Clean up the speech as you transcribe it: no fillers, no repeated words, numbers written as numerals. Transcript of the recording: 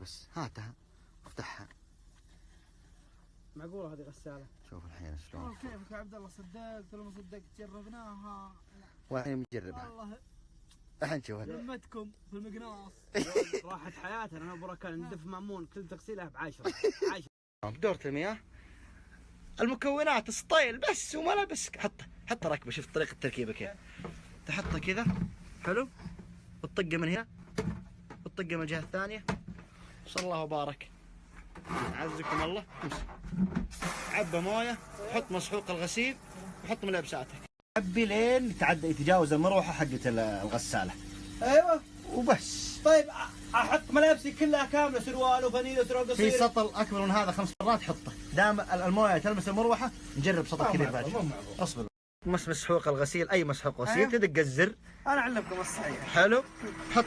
بس هاتها افتحها. معقولة هذه غسالة؟ شوف الحين شلون. كيفك يا عبد الله، صدقت ولا ما صدقت؟ جربناها والحين مجربها. والله الحين شوف لمتكم في المقناص. راحت حياتنا انا وبركان ندف مامون كل تغسيله ب10. بدورة المياه المكونات سطيل بس وملابس. حط ركبه. شوف طريقة التركيبة كيف. تحطها كذا حلو وتطقه من هنا وتطقه من الجهة الثانية. صلى الله وبارك. عزكم الله. عبى مويه حط مسحوق الغسيل وحط ملابساتك. عبي لين يتجاوز المروحة حقت الغسالة. ايوه وبس. طيب احط ملابسي كلها كامله، سروال وفانيله وسروال قصير. في سطل اكبر من هذا 5 مرات حطه. دام المويه تلمس المروحه نجرب سطل كبير بعد. اصبر. مسحوق الغسيل اي مسحوق غسيل. تدق الزر. انا اعلمكم الصحيح. حلو. حط